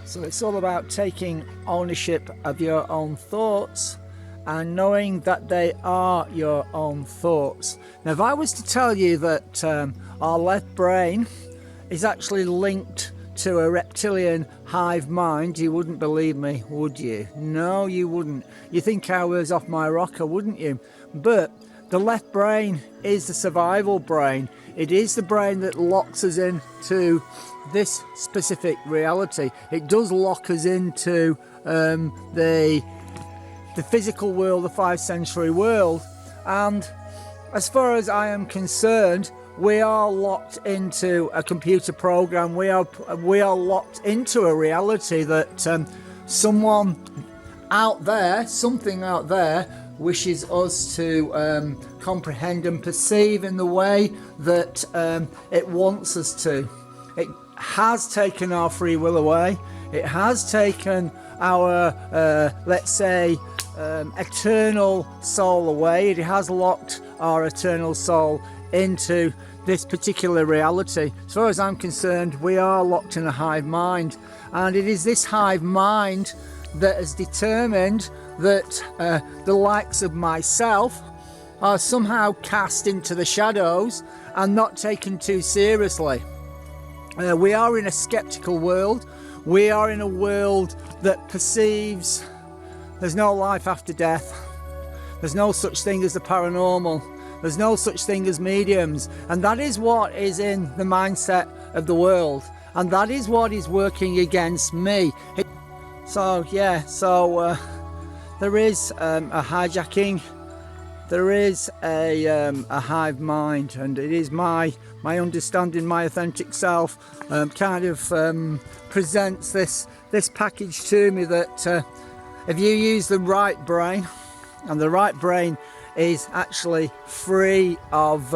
So it's all about taking ownership of your own thoughts and knowing that they are your own thoughts. Now, if I was to tell you that our left brain is actually linked to a reptilian hive mind, you wouldn't believe me, would you? No, you wouldn't. You think I was off my rocker, wouldn't you? But the left brain is the survival brain. It is the brain that locks us into this specific reality. It does lock us into the physical world, the 5th century world. And as far as I am concerned, we are locked into a computer program. We are locked into a reality that someone out there, something out there, wishes us to comprehend and perceive in the way that it wants us to. It has taken our free will away. It has taken our, let's say, eternal soul away. It has locked our eternal soul into this particular reality. As far as I'm concerned, we are locked in a hive mind, and it is this hive mind that has determined that the likes of myself are somehow cast into the shadows and not taken too seriously. We are in a skeptical world. We are in a world that perceives there's no life after death. There's no such thing as the paranormal. There's no such thing as mediums. And that is what is in the mindset of the world. And that is what is working against me. So there is a hijacking. There is a hive mind, and it is my understanding, my authentic self presents this package to me that if you use the right brain, and the right brain is actually free of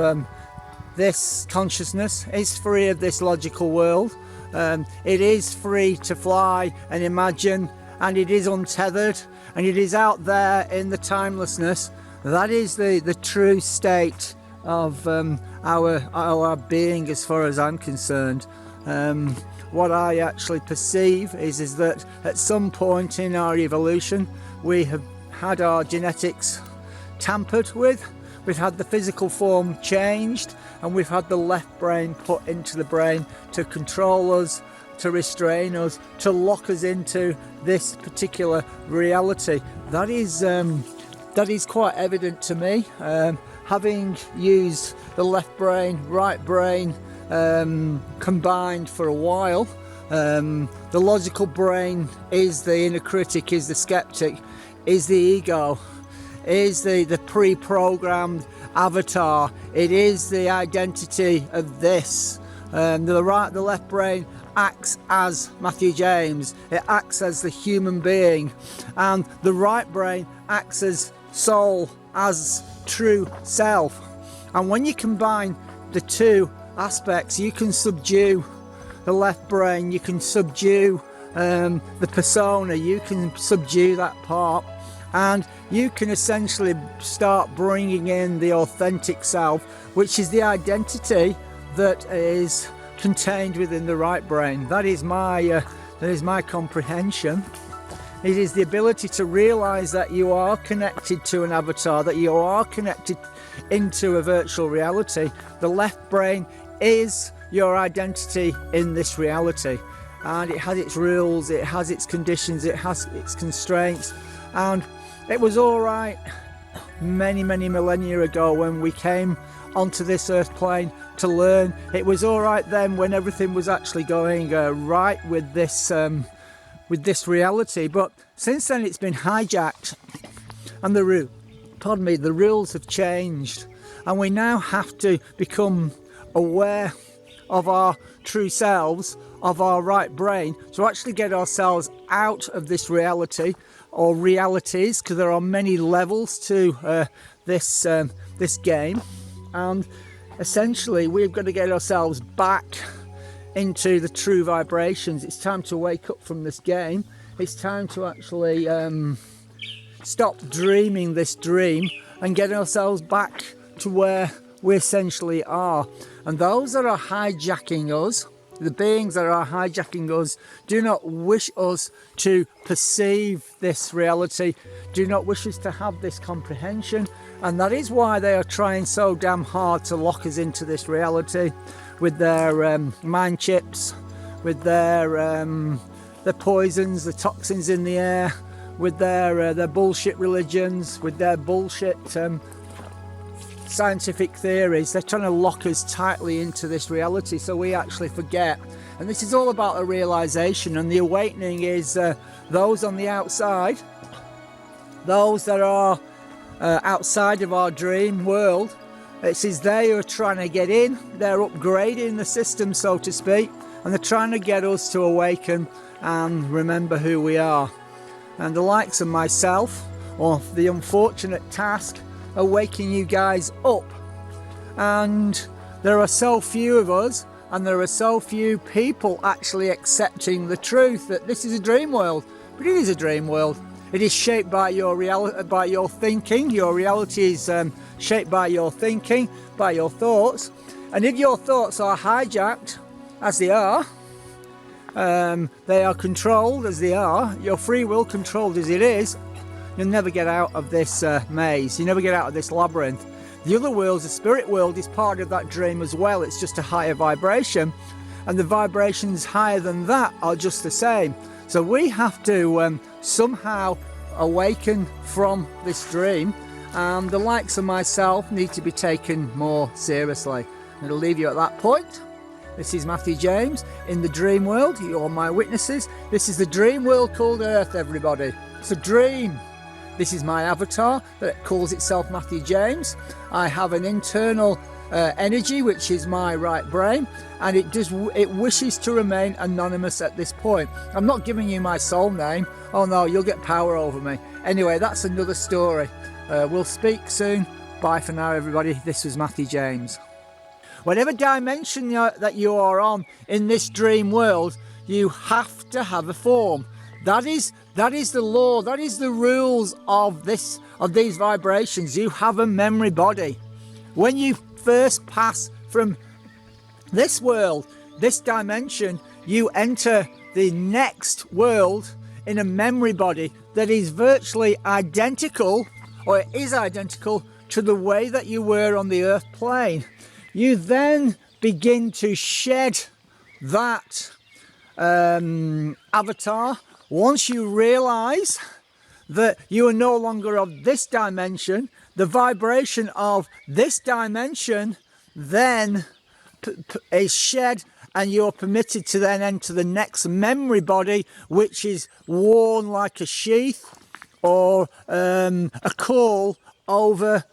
this consciousness, is free of this logical world, it is free to fly and imagine, and it is untethered, and it is out there in the timelessness. That is the true state of our being, as far as I'm concerned. What I actually perceive is that at some point in our evolution, we have had our genetics tampered with, we've had the physical form changed, and we've had the left brain put into the brain to control us, to restrain us, to lock us into this particular reality. That is quite evident to me, having used the left brain, right brain combined for a while. The logical brain is the inner critic, is the skeptic, is the ego, is the pre-programmed avatar. It is the identity of this. The left brain acts as Matthew James. It acts as the human being, and the right brain acts as soul, as true self. And when you combine the two aspects, you can subdue the left brain, you can subdue the persona, you can subdue that part, and you can essentially start bringing in the authentic self, which is the identity that is contained within the right brain. That is my comprehension. It is the ability to realize that you are connected to an avatar, that you are connected into a virtual reality. The left brain is your identity in this reality, and it has its rules, it has its conditions, it has its constraints. And it was all right many millennia ago when we came onto this earth plane to learn. It was all right then when everything was actually going right with this reality. But since then it's been hijacked, and the rules have changed, and we now have to become aware of our true selves, of our right brain, to actually get ourselves out of this reality, or realities, because there are many levels to this game. And essentially we've got to get ourselves back into the true vibrations. It's time to wake up from this game. It's time to actually stop dreaming this dream and get ourselves back to where we essentially are. And those that are hijacking us the beings that are hijacking us do not wish us to perceive this reality, do not wish us to have this comprehension, and that is why they are trying so damn hard to lock us into this reality with their mind chips, with their poisons, the toxins in the air, with their bullshit religions, with their bullshit scientific theories. They're trying to lock us tightly into this reality so we actually forget. And this is all about a realization, and the awakening is those on the outside, those that are outside of our dream world. It says they are trying to get in, they're upgrading the system, so to speak, and they're trying to get us to awaken and remember who we are. And the likes of myself, or the unfortunate task of waking you guys up. And there are so few of us, and there are so few people actually accepting the truth that this is a dream world. But it is a dream world. It is shaped by your reality, by your thinking. Your reality is shaped by your thinking, by your thoughts. And if your thoughts are hijacked, as they are controlled as they are, your free will controlled as it is, you'll never get out of this maze. You never get out of this labyrinth. The other worlds, the spirit world, is part of that dream as well. It's just a higher vibration, and the vibrations higher than that are just the same. So we have to somehow awaken from this dream, and the likes of myself need to be taken more seriously. I'm going to leave you at that point. This is Matthew James in the dream world. You're my witnesses. This is the dream world called Earth, everybody. It's a dream. This is my avatar that calls itself Matthew James. I have an internal energy, which is my right brain, and it wishes to remain anonymous at this point. I'm not giving you my soul name. Oh no, you'll get power over me. Anyway, that's another story. We'll speak soon. Bye for now, everybody. This was Matthew James. Whatever dimension that you are on in this dream world, you have to have a form. That is the law. That is the rules of these vibrations. You have a memory body. When you first pass from this world, this dimension, you enter the next world in a memory body that is virtually identical, or it is identical to the way that you were on the earth plane. You then begin to shed that avatar. Once you realize that you are no longer of this dimension, the vibration of this dimension then is shed, and you're permitted to then enter the next memory body, which is worn like a sheath or a caul over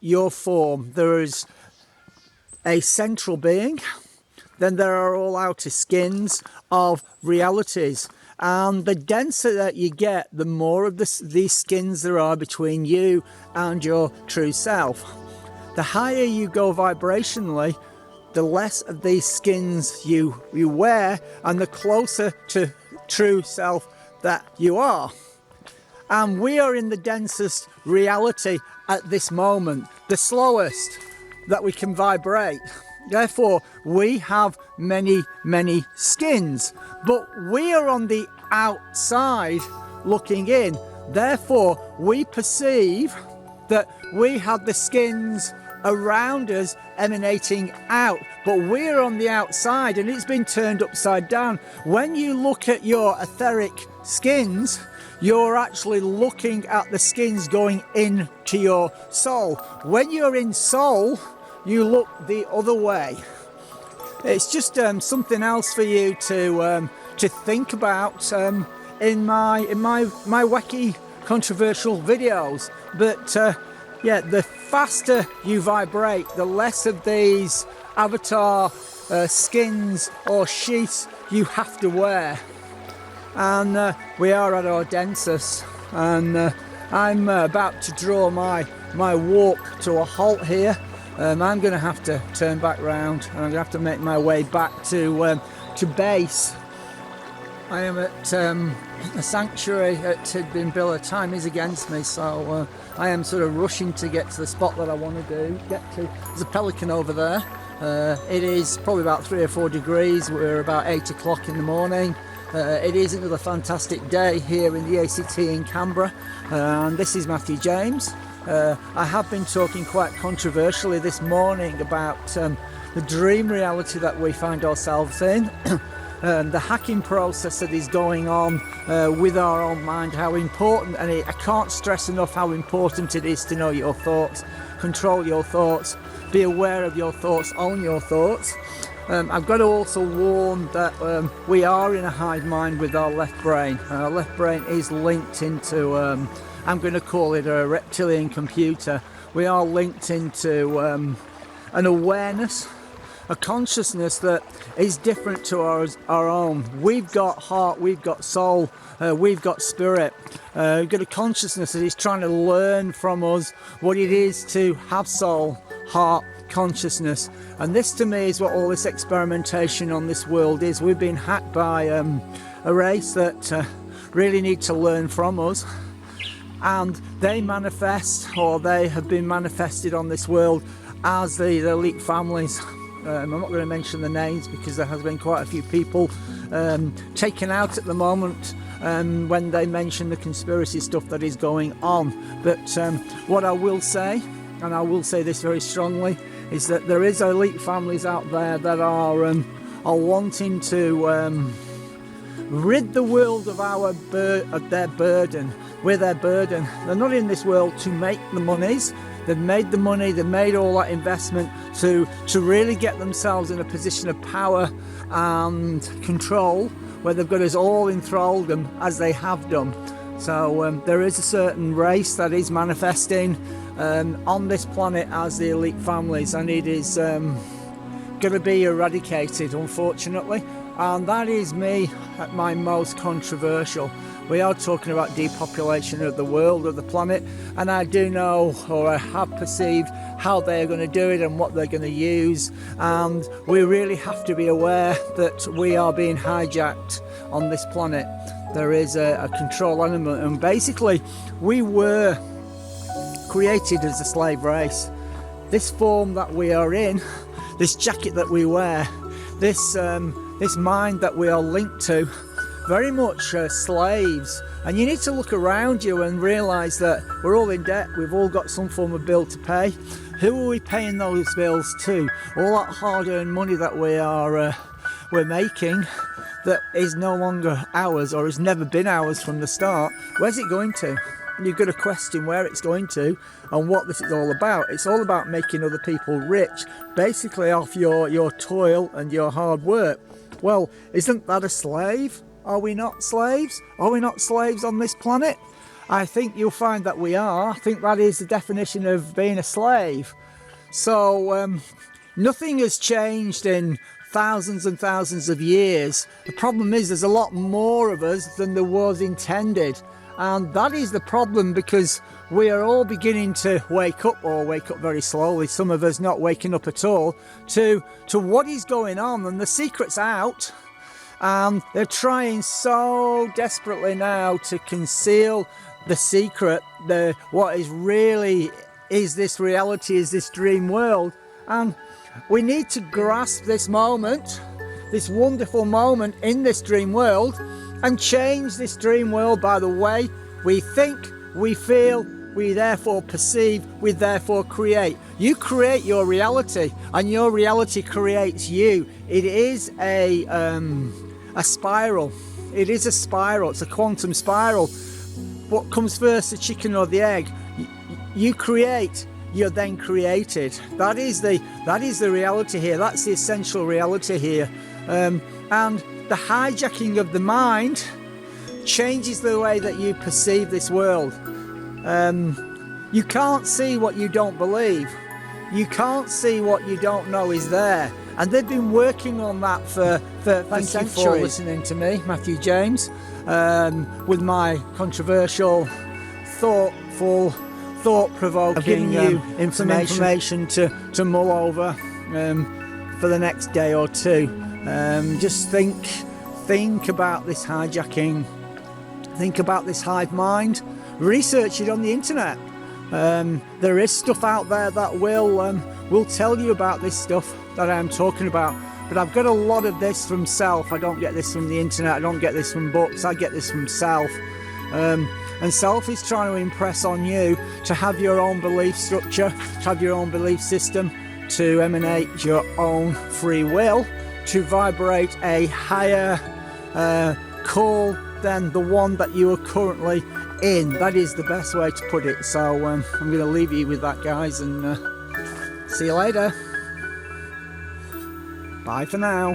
your form. There is a central being, then there are all outer skins of realities, and the denser that you get, the more of these skins there are between you and your true self. The higher you go vibrationally, the less of these skins you wear, and the closer to true self that you are. And we are in the densest reality at this moment, the slowest that we can vibrate. Therefore, we have many skins, but we are on the outside looking in. Therefore, we perceive that we have the skins around us emanating out, but we're on the outside, and it's been turned upside down. When you look at your etheric skins, you're actually looking at the skins going into your soul. When you're in soul, you look the other way. It's just something else for you to think about in my wacky controversial videos. But yeah, the faster you vibrate, the less of these avatar skins or sheaths you have to wear. And we are at our densest, and I'm about to draw my walk to a halt here. I'm going to have to turn back round, and I'm going to have to make my way back to base. I am at a sanctuary at Tidbinbilla. Time is against me, so I am sort of rushing to get to the spot that I want to get to. There's a pelican over there. It is probably about 3 or 4 degrees. We're about 8 o'clock in the morning. It is another fantastic day here in the ACT in Canberra, and this is Matthew James. I have been talking quite controversially this morning about the dream reality that we find ourselves in, the hacking process that is going on with our own mind, how important, and I can't stress enough how important it is to know your thoughts, control your thoughts, be aware of your thoughts, own your thoughts. I've got to also warn that we are in a hive mind with our left brain. Our left brain is linked into, I'm going to call it a reptilian computer. We are linked into an awareness, a consciousness that is different to our own. We've got heart, we've got soul, we've got spirit. We've got a consciousness that is trying to learn from us what it is to have soul, heart, consciousness. And this to me is what all this experimentation on this world is. We've been hacked by a race that really need to learn from us, and they manifest, or they have been manifested on this world as the elite families. I'm not going to mention the names because there has been quite a few people taken out at the moment when they mention the conspiracy stuff that is going on. But what I will say, and I will say this very strongly, is that there is elite families out there that are wanting to rid the world of their burden. We're their burden. They're not in this world to make the monies. They've made the money, they've made all that investment to really get themselves in a position of power and control, where they've got us all enthralled them as they have done. So there is a certain race that is manifesting on this planet as the elite families, and it is going to be eradicated, unfortunately. And that is me at my most controversial. We are talking about depopulation of the world, of the planet, and I do know, or I have perceived, how they're going to do it and what they're going to use. And we really have to be aware that we are being hijacked on this planet. There is a control element, and basically we were created as a slave race. This form that we are in, this jacket that we wear, this mind that we are linked to, very much slaves. And you need to look around you and realise that we're all in debt. We've all got some form of bill to pay. Who are we paying those bills to? All that hard-earned money that we're making, that is no longer ours, or has never been ours from the start. Where's it going to? You've got to question where it's going to and what this is all about. It's all about making other people rich, basically off your toil and your hard work. Well, isn't that a slave? Are we not slaves? Are we not slaves on this planet? I think you'll find that we are. I think that is the definition of being a slave. So nothing has changed in thousands and thousands of years. The problem is there's a lot more of us than there was intended. And that is the problem, because we are all beginning to wake up, or wake up very slowly, some of us not waking up at all, to what is going on. And the secret's out. They're trying so desperately now to conceal the secret, what is really is this reality, is this dream world. And we need to grasp this moment, this wonderful moment in this dream world, and change this dream world by the way we think, we feel, we therefore perceive, we therefore create. You create your reality, and your reality creates you. It is a spiral. It is a spiral. It's a quantum spiral. What comes first, the chicken or the egg? You create, you're then created. That is the reality here. That's the essential reality here. And the hijacking of the mind changes the way that you perceive this world. You can't see what you don't believe. You can't see what you don't know is there. And they've been working on that for centuries. Thank you for listening to me, Matthew James, with my controversial, thoughtful, thought-provoking information to mull over for the next day or two. Just think about this hijacking. Think about this hive mind. Research it on the internet. There is stuff out there that will will tell you about this stuff that I'm talking about. But I've got a lot of this from self. I don't get this from the internet, I don't get this from books, I get this from self. And self is trying to impress on you to have your own belief structure, to have your own belief system, to emanate your own free will, to vibrate a higher call than the one that you are currently in. That is the best way to put it. So I'm going to leave you with that, guys, and see you later. Bye for now.